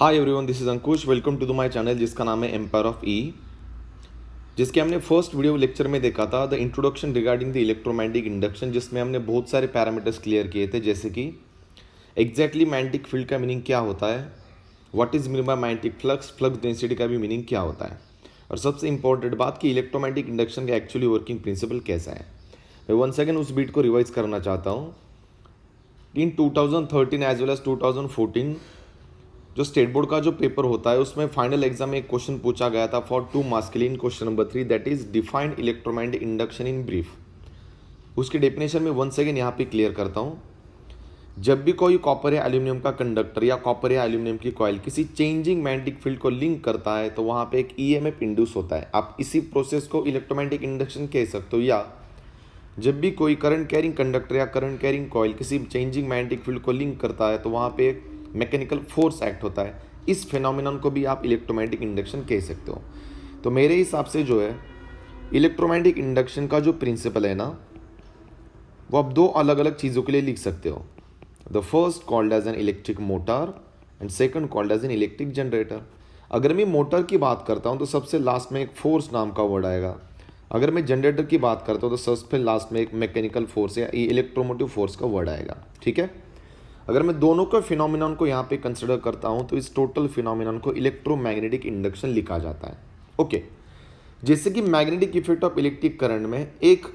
Hi everyone, this is Ankush. Welcome to my channel जिसका नाम है एम्पायर ऑफ ई, जिसके हमने फर्स्ट वीडियो लेक्चर में देखा था the introduction regarding the electromagnetic induction, जिसमें हमने बहुत सारे पैरामीटर्स क्लियर किए थे, जैसे कि एग्जैक्टली मैग्नेटिक फील्ड का मीनिंग क्या होता है, what is mean by magnetic flux, flux density का भी मीनिंग क्या होता है, और सबसे इंपॉर्टेंट बात कि इलेक्ट्रोमैग्नेटिक इंडक्शन का एक्चुअली वर्किंग प्रिंसिपल कैसा है। मैं वन सेकेंड उस बीट को रिवाइज करना चाहता हूँ। इन 2013 एज वेल एज 2014 जो स्टेट बोर्ड का जो पेपर होता है उसमें फाइनल एग्जाम में एक क्वेश्चन पूछा गया था for 2 masculine, question number 3, that is defined electromagnetic induction in brief. उसकी डेफिनेशन में वन सेकेंड यहाँ पे क्लियर करता हूँ। जब भी कोई कॉपर या एल्यूमिनियम का कंडक्टर या कॉपर या एल्यूमिनियम की कॉइल किसी चेंजिंग मैग्नेटिक फील्ड को लिंक करता है तो वहाँ पे एक ईएमएफ इंड्यूस होता है। आप इसी प्रोसेस को इलेक्ट्रोमैग्नेटिक इंडक्शन कह सकते हो। या जब भी कोई करंट कैरिंग कंडक्टर या करंट कैरिंग कॉइल किसी चेंजिंग मैग्नेटिक फील्ड को लिंक करता है तो वहाँ पे एक मैकेनिकल फोर्स एक्ट होता है। इस फिनोमिनन को भी आप इलेक्ट्रोमैग्नेटिक इंडक्शन कह सकते हो। तो मेरे हिसाब से जो है इलेक्ट्रोमैग्नेटिक इंडक्शन का जो प्रिंसिपल है ना, वो आप दो अलग अलग चीज़ों के लिए लिख सकते हो। The first called as an electric motor and second called as an electric generator. अगर मैं मोटर की बात करता हूँ तो सबसे लास्ट में एक फोर्स नाम का वर्ड आएगा। अगर मैं जनरेटर की बात करता हूँ तो सबसे लास्ट में एक मैकेनिकल फोर्स या इलेक्ट्रोमोटिव फोर्स का वर्ड आएगा। ठीक है। अगर मैं दोनों के फिनोमिनन को यहाँ पे कंसिडर करता हूँ तो इस टोटल फिनोमिनन को इलेक्ट्रोमैग्नेटिक इंडक्शन लिखा जाता है। ओके। जैसे कि magnetic effect of electric current में एक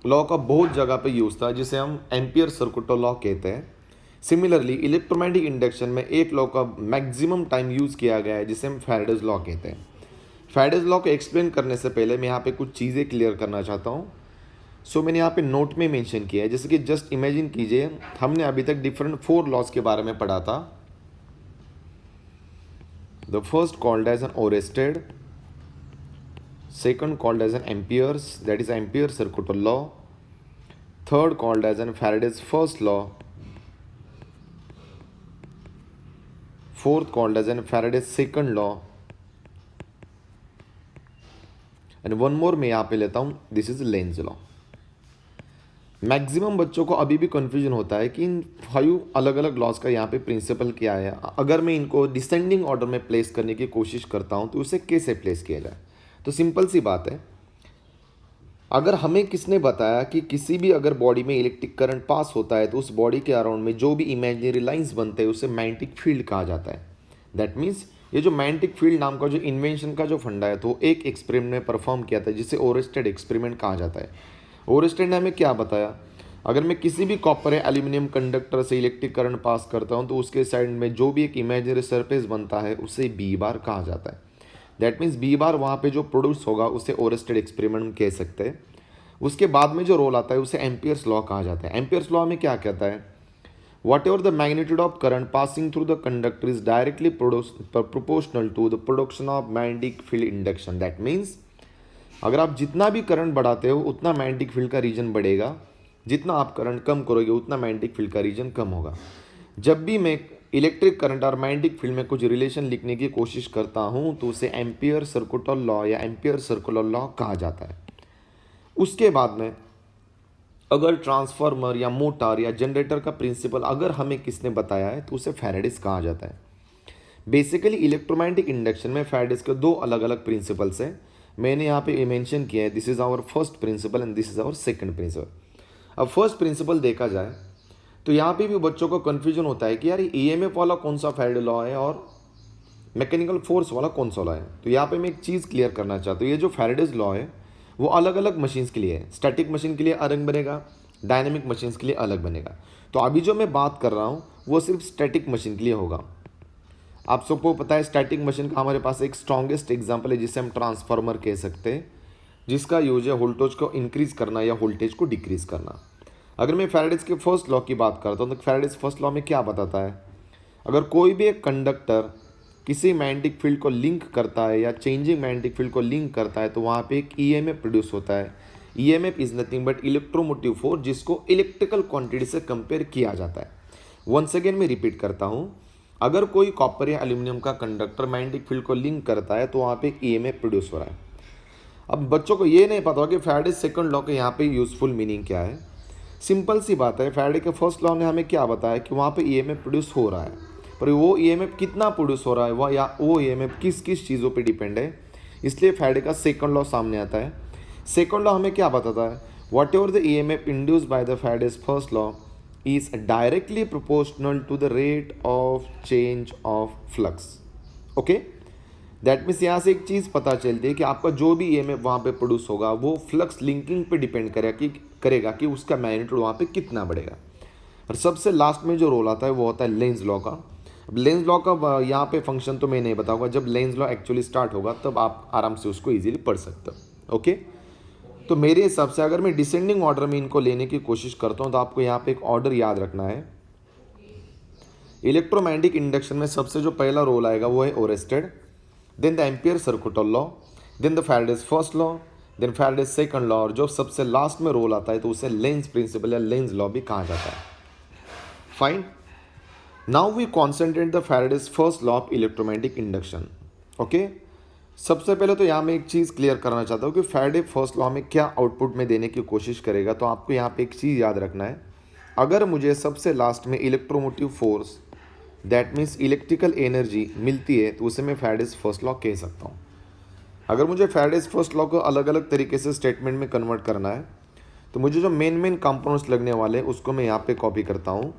लॉ का बहुत जगह पे यूज था जिसे हम एम्पियर सर्कुलर लॉ कहते हैं। सिमिलरली इलेक्ट्रोमैग्नेटिक इंडक्शन में एक लॉ का मैक्सिमम टाइम यूज किया गया है जिसे हम फैराडेज लॉ कहते हैं। फैराडेज लॉ को एक्सप्लेन करने से पहले मैं यहाँ पे कुछ चीज़ें क्लियर करना चाहता हूँ। सो मैंने यहाँ पे नोट में मेंशन किया है। जैसे कि जस्ट इमेजिन कीजिए हमने अभी तक डिफरेंट 4 लॉज के बारे में पढ़ा था। The first called as an Oersted, second called as an Ampere's, that is Ampere circular law, third called as an Faraday's first law, fourth called as an Faraday's second law, and one more मैं यहाँ पे लेता हूँ, this is Lenz law. Maximum बच्चों को अभी भी confusion होता है कि इन 5 अलग अलग लॉज का यहाँ पे प्रिंसिपल क्या है। अगर मैं इनको डिसेंडिंग ऑर्डर में प्लेस करने की कोशिश करता हूँ तो उसे कैसे प्लेस किया जाए। तो सिंपल सी बात है, अगर हमें किसने बताया कि किसी भी अगर बॉडी में इलेक्ट्रिक करंट पास होता है तो उस बॉडी के अराउंड में जो भी इमेजिनरी लाइंस बनते हैं उसे मैग्नेटिक फील्ड कहा जाता है। दैट मीन्स ये जो मैग्नेटिक फील्ड नाम का जो इन्वेंशन का जो फंडा है तो एक एक्सपेरिमेंट में परफॉर्म किया था जिसे ओरेस्टेड एक्सपेरिमेंट कहा जाता है। ओरेस्टेड ने हमें क्या बताया, अगर मैं किसी भी कॉपर या एल्यूमिनियम कंडक्टर से इलेक्ट्रिक करंट पास करता हूं तो उसके साइड में जो भी एक इमेजिनरी सरफेस बनता है उसे बी बार कहा जाता है। दैट मीन्स बी बार वहाँ पे जो प्रोड्यूस होगा उसे ओरेस्टेड एक्सपेरिमेंट कह सकते हैं। उसके बाद में जो रोल आता है उसे एम्पियर्स लॉ कहा जाता है। एम्पियर्स लॉ में क्या कहता है, whatever the magnitude of current passing through the conductor is directly proportional to the production of magnetic field induction. That means अगर आप जितना भी करंट बढ़ाते हो उतना मैग्नेटिक फील्ड का रीजन बढ़ेगा, जितना आप करंट कम करोगे उतना मैग्नेटिक फील्ड का रीजन कम होगा। जब भी मैं इलेक्ट्रिक करंट और मैग्नेटिक फील्ड में कुछ रिलेशन लिखने की कोशिश करता हूं तो उसे एम्पियर सर्कुलर लॉ या एम्पियर सर्कुलर लॉ कहा जाता है। उसके बाद में अगर ट्रांसफार्मर या मोटर या जनरेटर का प्रिंसिपल अगर हमें किसने बताया है तो उसे फैराडेज कहा जाता है। बेसिकली इलेक्ट्रोमैग्नेटिक इंडक्शन में फैराडेज के 2 अलग अलग प्रिंसिपल्स हैं। मैंने यहाँ पे मेंशन किया है, this is our first principle and this is our second principle. अब फर्स्ट प्रिंसिपल देखा जाए तो यहाँ पे भी बच्चों को कन्फ्यूजन होता है कि यार ईएमएफ वाला कौन सा फैराडे लॉ है और मैकेनिकल फोर्स वाला कौन सा लॉ है। तो यहाँ पे मैं एक चीज़ क्लियर करना चाहता हूँ, ये जो फैराडेज लॉ है वो अलग अलग मशीन्स के लिए है। स्टैटिक मशीन के लिए अलग बनेगा, डायनेमिक मशीन्स के लिए अलग बनेगा। तो अभी जो मैं बात कर रहा हूँ वो सिर्फ स्टैटिक मशीन के लिए होगा। आप सबको पता है स्टैटिक मशीन का हमारे पास एक स्ट्रॉन्गेस्ट एग्जाम्पल है जिसे हम ट्रांसफार्मर कह सकते हैं, जिसका यूज है वोल्टेज को इंक्रीज करना या वोल्टेज को डिक्रीज करना। अगर मैं फैराडेज के फर्स्ट लॉ की बात करता हूँ तो फैराडेज फर्स्ट लॉ में क्या बताता है, अगर कोई भी एक कंडक्टर किसी मैग्नेटिक फील्ड को लिंक करता है या चेंजिंग मैग्नेटिक फील्ड को लिंक करता है तो वहाँ पे एक ईएमएफ प्रोड्यूस होता है। EMF is nothing but electromotive force, जिसको इलेक्ट्रिकल क्वांटिटी से कंपेयर किया जाता है। वंस अगेन मैं रिपीट करता हूँ, अगर कोई कॉपर या एल्यूमिनियम का कंडक्टर मैग्नेटिक फील्ड को लिंक करता है तो वहाँ पे एक ईएमएफ प्रोड्यूस हो रहा है। अब बच्चों को ये नहीं पता कि फैराडेज सेकंड लॉ के यहाँ पे यूजफुल मीनिंग क्या है। सिंपल सी बात है, फैराडे के फर्स्ट लॉ ने हमें क्या बताया कि वहाँ पे ईएमएफ प्रोड्यूस हो रहा है। पर वो ईएमएफ कितना प्रोड्यूस हो रहा है वह, या वो ईएमएफ किस किस चीज़ों पे डिपेंड है, इसलिए फैराडे का सेकंड लॉ सामने आता है। सेकंड लॉ हमें क्या बताता है, whatever the EMF induced by the Faraday's first law is directly proportional to the rate of change of flux. Okay, that means यहाँ से एक चीज़ पता चलती है कि आपका जो भी ईएमएफ वहाँ पे प्रोड्यूस होगा वो फ्लक्स लिंकिंग पे डिपेंड करेगा कि उसका मैग्नीट्यूड वहाँ पे कितना बढ़ेगा। और सबसे लास्ट में जो रोल आता है वो होता है लेंज लॉ का। अब लेंज लॉ का यहाँ पे फंक्शन तो मैं नहीं बताऊंगा, जब लेंज लॉ एक्चुअली स्टार्ट होगा तब आप आराम से उसको ईजिली पढ़ सकते हो। ओके, तो मेरे हिसाब से अगर मैं डिसेंडिंग ऑर्डर में इनको लेने की कोशिश करता हूँ तो आपको यहाँ पे एक ऑर्डर याद रखना है। इलेक्ट्रोमैग्नेटिक इंडक्शन में सबसे जो पहला रोल आएगा वो है Oersted, then the Ampere circuital law, then the Faraday's first law, then Faraday's second law, और जो सबसे लास्ट में रोल आता है तो उसे लेंज प्रिंसिपल या लेंज लॉ भी कहा जाता है। Fine, now we concentrate the Faraday's first law of electromagnetic induction. Okay, सबसे पहले तो यहाँ मैं एक चीज़ क्लियर करना चाहता हूँ कि फैराडे फर्स्ट लॉ में क्या आउटपुट में देने की कोशिश करेगा। तो आपको यहाँ पे एक चीज़ याद रखना है, अगर मुझे सबसे लास्ट में electromotive force that means electrical energy मिलती है तो उसे मैं फैराडेज फर्स्ट लॉ कह सकता हूँ। अगर मुझे फैराडेज फर्स्ट लॉ को अलग अलग तरीके से स्टेटमेंट में कन्वर्ट करना है तो मुझे जो मेन कंपोनेंट्स लगने वाले हैं उसको मैं यहाँ पे कॉपी करता हूँ।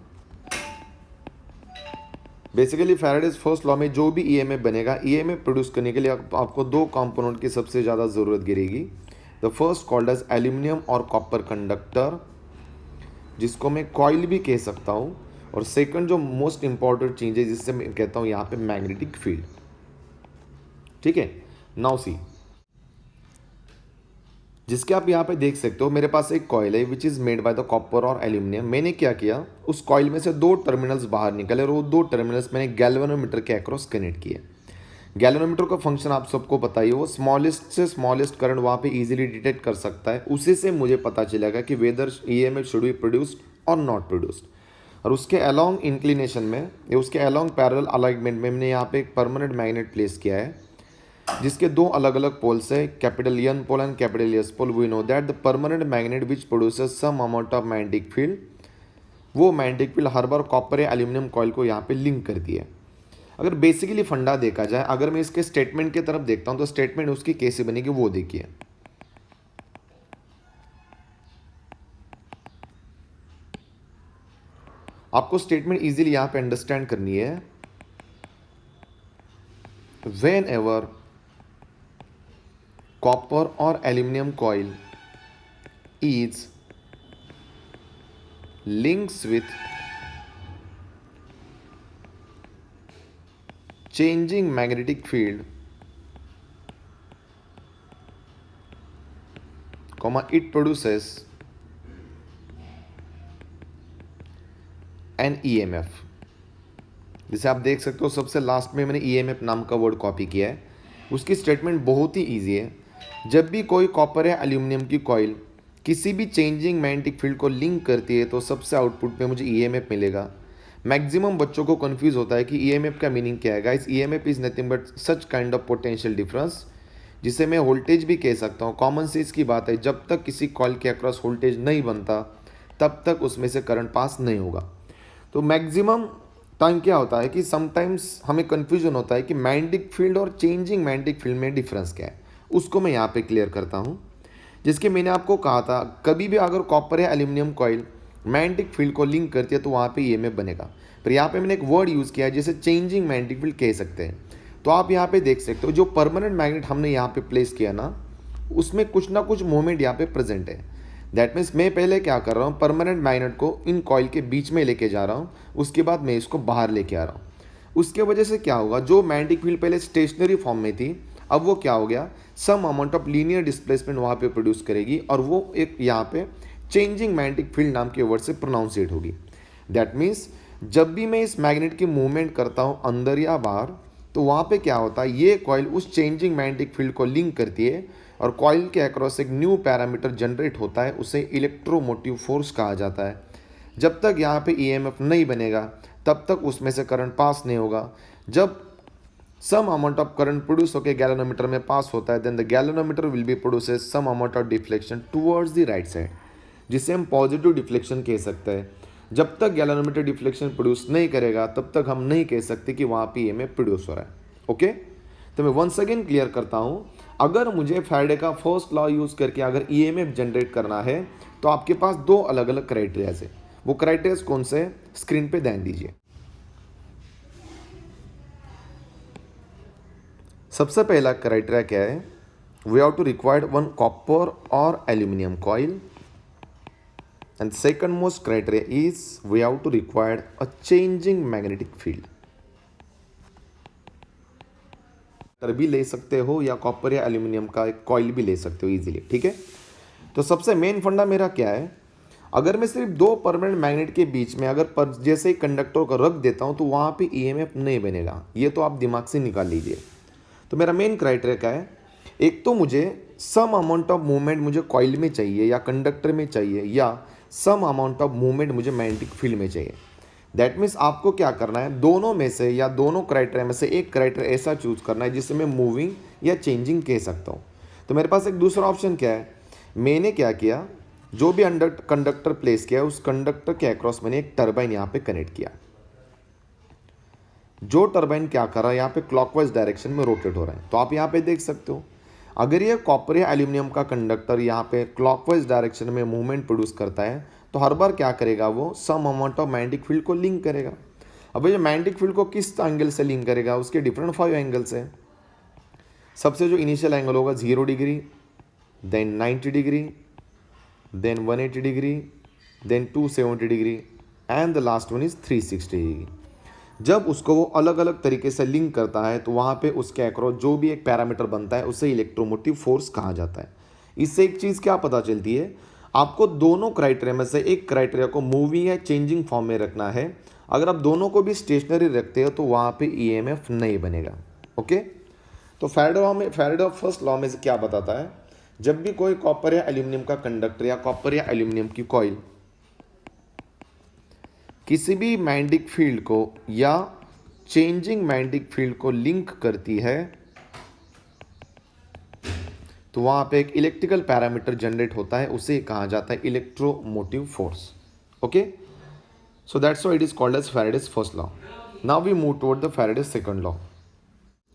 बेसिकली फैराडेज फर्स्ट लॉ में जो भी ईएमएफ बनेगा, ईएमएफ प्रोड्यूस करने के लिए आपको दो कंपोनेंट की सबसे ज़्यादा ज़रूरत गिरेगी। The first called as aluminium और कॉपर कंडक्टर, जिसको मैं कॉइल भी कह सकता हूँ, और सेकंड जो मोस्ट इंपॉर्टेंट चीज़ है जिससे मैं कहता हूँ यहाँ पे मैग्नेटिक फील्ड। ठीक है, नाउ सी, जिसके आप यहाँ पे देख सकते हो मेरे पास एक कॉइल है which is made by the copper और एल्यूमिनियम। मैंने क्या किया, उस कॉइल में से दो टर्मिनल्स बाहर निकले और वो दो टर्मिनल्स मैंने गैल्वेनोमीटर के अक्रॉस कनेक्ट किए। गैल्वेनोमीटर का फंक्शन आप सबको पता ही है, वो स्मॉलेस्ट से स्मॉलेस्ट करंट वहाँ पे इजीली डिटेक्ट कर सकता है। उसी से मुझे पता चलेगा कि whether EMF should be produced और नॉट प्रोड्यूस्ड। और उसके अलोंग इंक्लिनेशन में या उसके अलोंग पैरेलल अलाइनमेंट में मैंने यहाँ पे एक परमानेंट मैग्नेट प्लेस किया है जिसके दो अलग अलग पोल्स है, capital N pole and capital S pole. We know that the permanent magnet which produces some amount of magnetic field, वो मैग्नेटिक फील्ड हर बार कॉपर या एल्यूमिनियम कॉइल को यहाँ पे लिंक करती है। अगर बेसिकली फंडा देखा जाए, अगर मैं इसके स्टेटमेंट की तरफ देखता हूँ तो स्टेटमेंट उसकी कैसे बनेगी वो देखिए। आपको स्टेटमेंट इजीली यहाँ पे अंडरस्टैंड करनी है। वेन एवर कॉपर और aluminium coil is links with changing magnetic field, it produces an EMF। जैसे आप देख सकते हो सबसे लास्ट में मैंने EMF नाम का वर्ड कॉपी किया है। उसकी स्टेटमेंट बहुत ही ईजी है। जब भी कोई कॉपर या एल्यूमिनियम की कॉइल किसी भी चेंजिंग मैग्नेटिक फील्ड को लिंक करती है तो सबसे आउटपुट में मुझे EMF मिलेगा। मैक्सिमम बच्चों को कंफ्यूज होता है कि ईएमएफ का मीनिंग क्या है। Guys, EMF is nothing but such kind of potential difference, जिसे मैं वोल्टेज भी कह सकता हूँ। कॉमन सेंस की बात है, जब तक किसी कॉइल के अक्रॉस वोल्टेज नहीं बनता तब तक उसमें से करंट पास नहीं होगा। तो मैक्सिमम टाइम क्या होता है कि समटाइम्स हमें कन्फ्यूजन होता है कि मैग्नेटिक फील्ड और चेंजिंग मैग्नेटिक फील्ड में डिफरेंस क्या है, उसको मैं यहाँ पे क्लियर करता हूँ। जिसके मैंने आपको कहा था, कभी भी अगर कॉपर या एल्यूमिनियम कॉइल मैग्नेटिक फील्ड को लिंक करती है तो वहाँ पे ईएमएफ बनेगा। पर यहाँ पे मैंने एक वर्ड यूज़ किया है जिसे चेंजिंग मैग्नेटिक फील्ड कह सकते हैं। तो आप यहाँ पे देख सकते हो जो परमानेंट मैग्नेट हमने यहाँ पे प्लेस किया ना, उसमें कुछ ना कुछ मूवमेंट यहाँ पे प्रेजेंट है। दैट मीन्स मैं पहले क्या कर रहा हूँ, परमानेंट मैग्नेट को इन कॉइल के बीच में लेके जा रहा हूँ, उसके बाद मैं इसको बाहर लेके आ रहा हूँ। उसके वजह से क्या होगा, जो मैग्नेटिक फील्ड पहले स्टेशनरी फॉर्म में थी अब वो क्या हो गया, some amount of linear displacement वहाँ पे प्रोड्यूस करेगी और वो एक यहाँ पे चेंजिंग मैग्नेटिक फील्ड नाम के वर्ड से प्रोनाउंसिएट होगी। दैट मीन्स जब भी मैं इस मैग्नेट की मूवमेंट करता हूँ अंदर या बाहर, तो वहाँ पे क्या होता है, ये कॉइल उस चेंजिंग मैग्नेटिक फील्ड को लिंक करती है और कॉइल के अक्रॉस एक न्यू पैरामीटर जनरेट होता है, उसे इलेक्ट्रोमोटिव फोर्स कहा जाता है। जब तक यहाँ पे ईएमएफ नहीं बनेगा तब तक उसमें से करंट पास नहीं होगा। जब some amount of current produce होकर गैल्वेनोमीटर में पास होता है, then the galvanometer will be produces some amount of deflection towards the right side, जिसे हम पॉजिटिव डिफ्लेक्शन कह सकते हैं। जब तक गैल्वेनोमीटर डिफ्लेक्शन प्रोड्यूस नहीं करेगा तब तक हम नहीं कह सकते कि वहाँ पे ईएमएफ प्रोड्यूस हो रहा है। ओके, तो मैं वंस अगेन क्लियर करता हूँ, अगर मुझे फैराडे का फर्स्ट लॉ यूज़ करके अगर ईएमएफ जनरेट करना है तो आपके पास दो अलग अलग क्राइटेरियाज है। वो क्राइटेरियाज कौन से है, स्क्रीन पे ध्यान दीजिए। सबसे पहला क्राइटेरिया क्या है, we have to required one copper और aluminium coil, and second most criteria is we have to require a changing magnetic field। भी ले सकते हो या कॉपर या एल्यूमिनियम का एक कॉइल भी ले सकते हो इजीली, ठीक है। तो सबसे मेन फंडा मेरा क्या है, अगर मैं सिर्फ दो परमानेंट मैग्नेट के बीच में अगर जैसे ही कंडक्टर को रख देता हूं तो वहां पे ईएमएफ नहीं बनेगा, ये तो आप दिमाग से निकाल लीजिए। तो मेरा मेन क्राइटेरिया क्या है, एक तो मुझे सम अमाउंट ऑफ मूवमेंट मुझे कॉइल में चाहिए या कंडक्टर में चाहिए, या सम अमाउंट ऑफ मूवमेंट मुझे मैग्नेटिक फील्ड में चाहिए। दैट मीन्स आपको क्या करना है, दोनों में से या दोनों क्राइटेरिया में से एक क्राइटेरिया ऐसा चूज करना है जिससे मैं मूविंग या चेंजिंग कह सकता हूँ। तो मेरे पास एक दूसरा ऑप्शन क्या है, मैंने क्या किया, जो भी कंडक्टर प्लेस किया उस कंडक्टर के अक्रॉस मैंने एक टरबाइन यहाँ पे कनेक्ट किया। जो टरबाइन क्या कर रहा है, यहाँ पे क्लॉकवाइज डायरेक्शन में रोटेट हो रहा है। तो आप यहाँ पे देख सकते हो, अगर ये कॉपर या एल्यूमिनियम का कंडक्टर यहाँ पे क्लॉकवाइज डायरेक्शन में मूवमेंट प्रोड्यूस करता है तो हर बार क्या करेगा, वो some amount of magnetic field को लिंक करेगा। अब ये मैग्नेटिक फील्ड को किस एंगल से लिंक करेगा, उसके डिफरेंट 5 एंगल्स हैं। सबसे जो इनिशियल एंगल होगा 0 degree, then 90 degree, then 180 degree, then 270 degree and the last one is 360 degree. जब उसको वो अलग अलग तरीके से लिंक करता है तो वहाँ पे उसके अक्रॉस जो भी एक पैरामीटर बनता है उसे इलेक्ट्रोमोटिव फोर्स कहा जाता है। इससे एक चीज़ क्या पता चलती है, आपको दोनों क्राइटेरिया में से एक क्राइटेरिया को मूविंग या चेंजिंग फॉर्म में रखना है। अगर आप दोनों को भी स्टेशनरी रखते हो तो वहाँ पे ईएमएफ नहीं बनेगा। ओके, तो फैराडे फर्स्ट लॉ में क्या बताता है, जब भी कोई कॉपर या एल्यूमिनियम का कंडक्टर या कॉपर या एल्यूमिनियम की कॉइल किसी भी मैग्नेटिक फील्ड को या चेंजिंग मैग्नेटिक फील्ड को लिंक करती है तो वहां पे एक इलेक्ट्रिकल पैरामीटर जनरेट होता है, उसे कहा जाता है electromotive force. Okay, so that's why it is called as Faraday's first law. Now we move toward the Faraday's second law.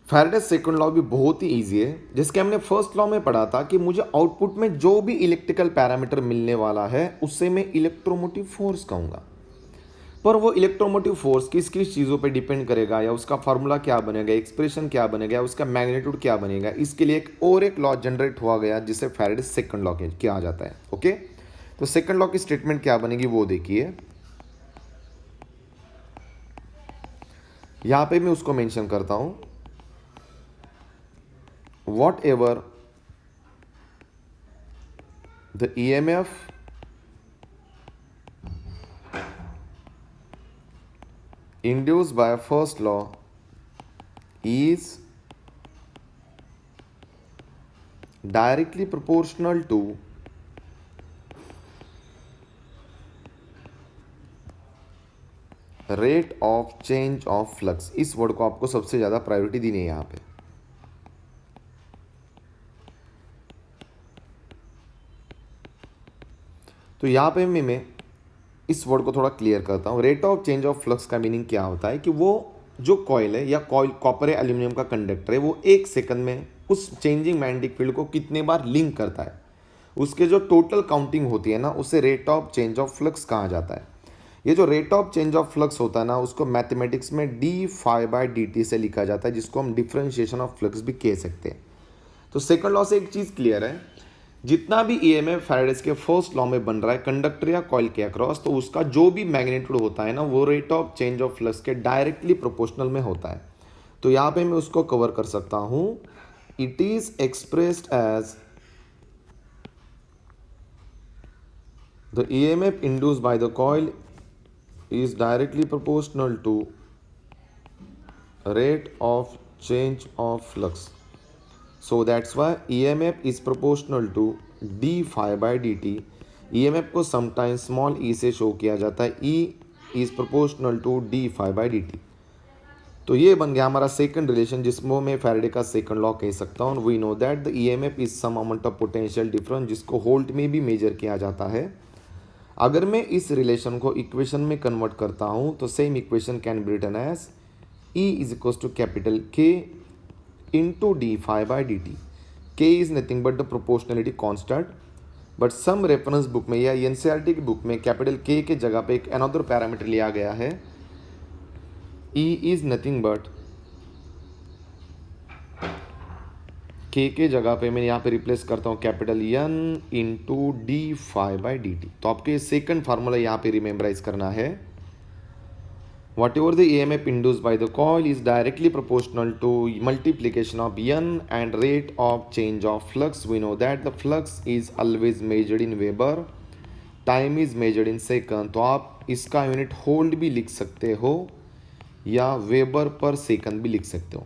Faraday's second law भी बहुत ही ईजी है, जिसके हमने फर्स्ट लॉ में पढ़ा था कि मुझे आउटपुट में जो भी इलेक्ट्रिकल पैरामीटर मिलने वाला है उससे मैं इलेक्ट्रोमोटिव फोर्स कहूँगा। पर वो इलेक्ट्रोमोटिव फोर्स किस किस चीज़ों पे डिपेंड करेगा, या उसका फार्मूला क्या बनेगा, एक्सप्रेशन क्या बनेगा, उसका मैग्नीट्यूड क्या बनेगा, इसके लिए एक लॉ जनरेट हुआ गया जिसे फैराडेज सेकंड लॉ किया जाता है। ओके, तो सेकंड लॉ की स्टेटमेंट क्या बनेगी वो देखिए, यहां पे मैं उसको मेंशन करता हूं, what ever the EMF induced by first law is directly proportional to rate of change of flux। इस वर्ड को आपको सबसे ज़्यादा प्रायोरिटी देनी है यहाँ पे। तो यहाँ पे मैं इस वर्ड को थोड़ा क्लियर करता हूँ। Rate of change of flux का मीनिंग क्या होता है कि वो जो कॉइल है या कॉपर या एल्यूमिनियम का कंडक्टर है वो एक सेकंड में उस चेंजिंग मैग्नेटिक फील्ड को कितने बार लिंक करता है, उसके जो टोटल काउंटिंग होती है ना उसे rate of change of flux कहा जाता है। ये जो rate of change of flux होता है ना उसको मैथमेटिक्स में d∅dt से लिखा जाता है, जिसको हम डिफरेंशिएशन ऑफ फ्लक्स भी कह सकते हैं। तो सेकंड लॉ से एक चीज़ क्लियर है, जितना भी ईएमएफ फैराडेज के फर्स्ट लॉ में बन रहा है कंडक्टर या कॉइल के अक्रॉस, तो उसका जो भी मैग्नीट्यूड होता है ना वो rate of change of flux के डायरेक्टली प्रोपोर्शनल में होता है। तो यहाँ पे मैं उसको कवर कर सकता हूँ, it is expressed as the EMF induced by the coil is directly proportional to rate of change of flux. So that's why EMF is proportional to d∅dt। EMF को sometimes स्मॉल e से show किया जाता है, E is proportional to d∅dt। तो ये बन गया हमारा सेकंड रिलेशन, जिसमें मैं फैराडे का सेकंड लॉ कह सकता हूँ। We know that the EMF is some amount of potential difference, जिसको वोल्ट में भी मेजर किया जाता है। अगर मैं इस रिलेशन को इक्वेशन में कन्वर्ट करता हूँ तो same equation can be written as E is equals to capital K into d phi by d t. K is nothing but the proportionality constant, but some reference book में या NCERT की book में capital K के जगह पे एक another parameter लिया गया है. E is nothing but K के जगह पे मैं यहाँ पे रिप्लेस करता हूँ capital N into d phi by d t. तो आपको ये सेकंड फार्मूला यहाँ पे रिमेम्बराइज करना है. Whatever the EMF induced by the coil is directly proportional to multiplication of N and rate of change of flux. We know that the flux is always measured in Weber, time is measured in second. तो आप इसका unit hold भी लिख सकते हो या weber पर second भी लिख सकते हो.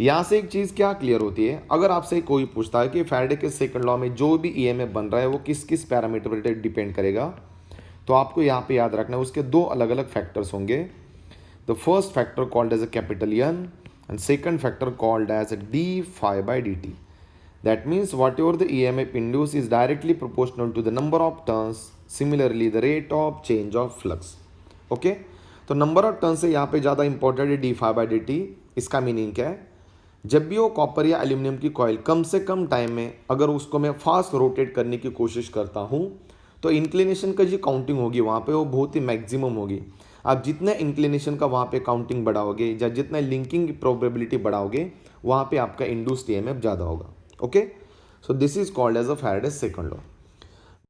यहाँ से एक चीज़ क्या क्लियर होती है, अगर आपसे कोई पूछता है कि फैराडे के सेकंड लॉ में जो भी EMF बन रहा है वो किस किस पैरामीटर पर डिपेंड करेगा, तो आपको यहाँ पे याद रखना है उसके दो अलग अलग फैक्टर्स होंगे. The first factor called as a capital N and second factor called as a d phi by dt. That means whatever the EMF induced is directly proportional to the number of turns, similarly the rate of change of flux. Okay? तो number of turn से यहाँ पे ज़्यादा important है d phi by d t. इसका meaning क्या है, जब भी वो कॉपर या एल्यूमिनियम की कॉइल कम से कम टाइम में अगर उसको मैं फास्ट रोटेट करने की कोशिश करता हूँ तो इंक्लिनेशन का जो काउंटिंग होगी वहाँ पे वो बहुत ही मैक्सिमम होगी. आप जितने इंक्लिनेशन का वहाँ पे काउंटिंग बढ़ाओगे या जितना लिंकिंग की प्रोबेबिलिटी बढ़ाओगे वहाँ पे आपका इंड्यूस्ड ईएमएफ ज़्यादा होगा. Okay, so this is called as a Faraday's second law.